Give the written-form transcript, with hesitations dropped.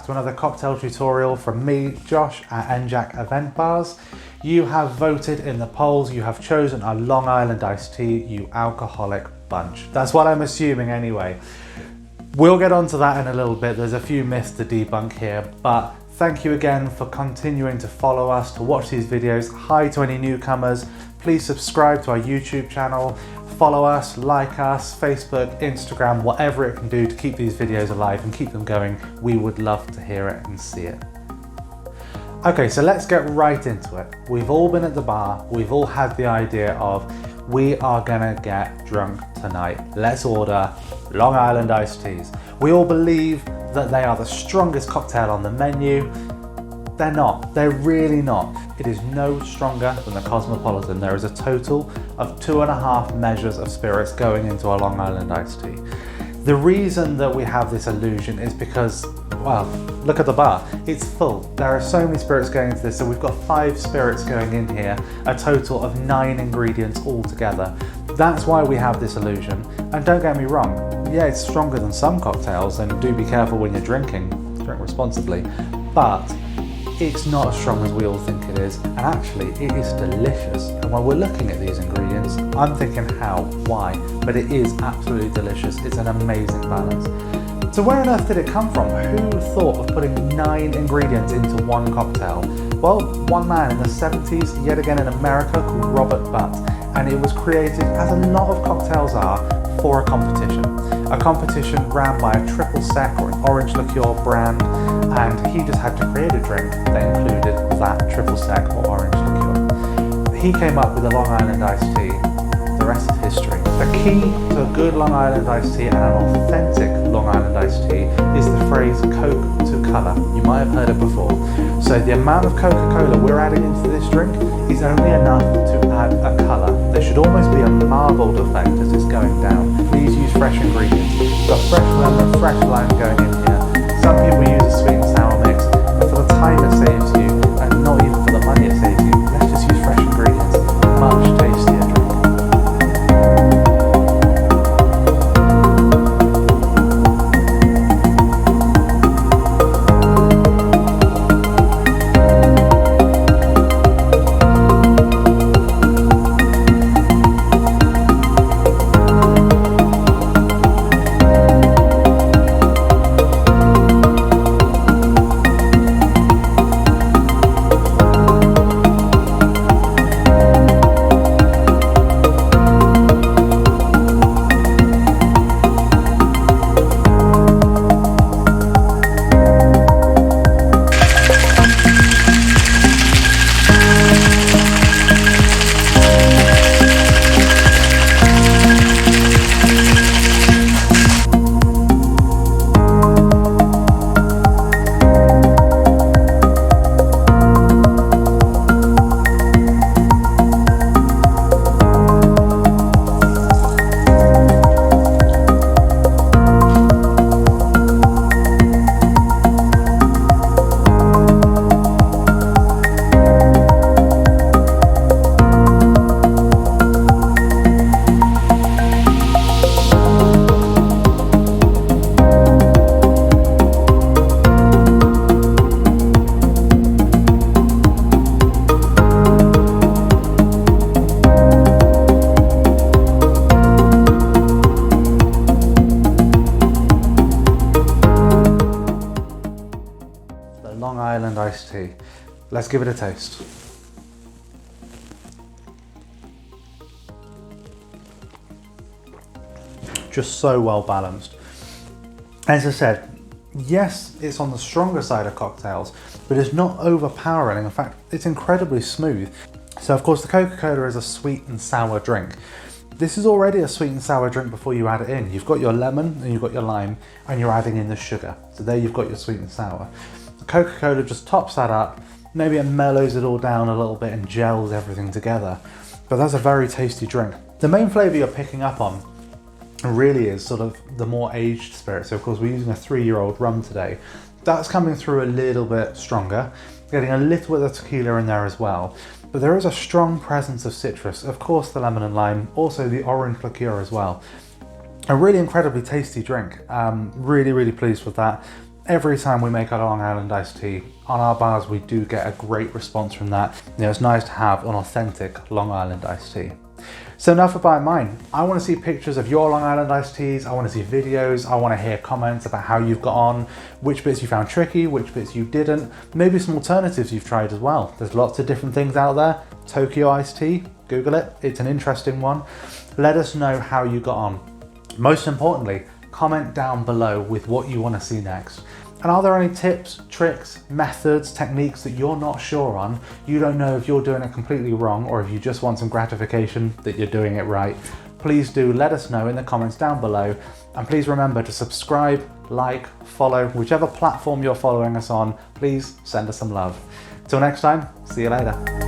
back to another cocktail tutorial from me, Josh, at NJAC Event Bars. You have voted in the polls, you have chosen a Long Island iced tea, you alcoholic bunch. That's what I'm assuming anyway. We'll get onto that in a little bit. There's a few myths to debunk here, but thank you again for continuing to follow us, to watch these videos. Hi to any newcomers. Please subscribe to our YouTube channel. Follow us, like us, Facebook, Instagram, whatever it can do to keep these videos alive and keep them going. We would love to hear it and see it. Okay, so let's get right into it. We've all been at the bar. We've all had the idea of, we are gonna get drunk tonight. Let's order Long Island iced teas. We all believe that they are the strongest cocktail on the menu. They're not, they're really not. It is no stronger than the Cosmopolitan. There is a total of 2.5 measures of spirits going into a Long Island iced tea. The reason that we have this illusion is because, well, look at the bar, it's full. There are so many spirits going into this, so we've got 5 spirits going in here, a total of 9 ingredients altogether. That's why we have this illusion. And don't get me wrong, yeah, it's stronger than some cocktails, and do be careful when you're drinking, drink responsibly, but it's not as strong as we all think it is, and actually it is delicious. And when we're looking at these ingredients, I'm thinking how, why, but it is absolutely delicious. It's an amazing balance. So where on earth did it come from? Who thought of putting 9 ingredients into one cocktail? Well, one man in the 70s, yet again in America, called Robert Butt, and it was created, as a lot of cocktails are, for a competition. A competition ran by a triple sec or an orange liqueur brand, and he just had to create a drink that included that triple sec or orange liqueur. He came up with a Long Island iced tea. The rest is history. The key to a good Long Island iced tea and an authentic Long Island iced tea is the phrase Coke to colour. You might have heard it before. So the amount of Coca Cola we're adding into this drink is only enough to add a colour. There should almost be a marbled effect as it's going down. Please use fresh ingredients. We've got fresh lemon, fresh lime going in here. Some people use a sweet and sour mix, and for the time it saves you, and not even for the money it saves you, let's just use fresh ingredients. Much tastier drink. Long Island iced tea. Let's give it a taste. Just so well balanced. As I said, yes, it's on the stronger side of cocktails, but it's not overpowering. In fact, it's incredibly smooth. So of course the Coca Cola is a sweet and sour drink. This is already a sweet and sour drink before you add it in. You've got your lemon and you've got your lime and you're adding in the sugar. So there you've got your sweet and sour. The Coca Cola just tops that up. Maybe it mellows it all down a little bit and gels everything together. But that's a very tasty drink. The main flavour you're picking up on really is sort of the more aged spirit. So of course we're using a 3-year-old rum today. That's coming through a little bit stronger, getting a little bit of tequila in there as well. But there is a strong presence of citrus, of course the lemon and lime, also the orange liqueur as well. A really incredibly tasty drink. Really pleased with that. every time we make a Long Island iced tea on our bars, we do get a great response from that. You know, it's nice to have an authentic Long Island iced tea. So enough about mine. I want to see pictures of your Long Island iced teas. I want to see videos. I want to hear comments about how you've got on, which bits you found tricky, which bits you didn't, maybe some alternatives you've tried as well. There's lots of different things out there. Tokyo iced tea, Google it. It's an interesting one. Let us know how you got on. Most importantly, comment down below with what you want to see next. And are there any tips, tricks, methods, techniques that you're not sure on? You don't know if you're doing it completely wrong or if you just want some gratification that you're doing it right. Please do let us know in the comments down below. And please remember to subscribe, like, follow, whichever platform you're following us on. Please send us some love. Till next time, see you later.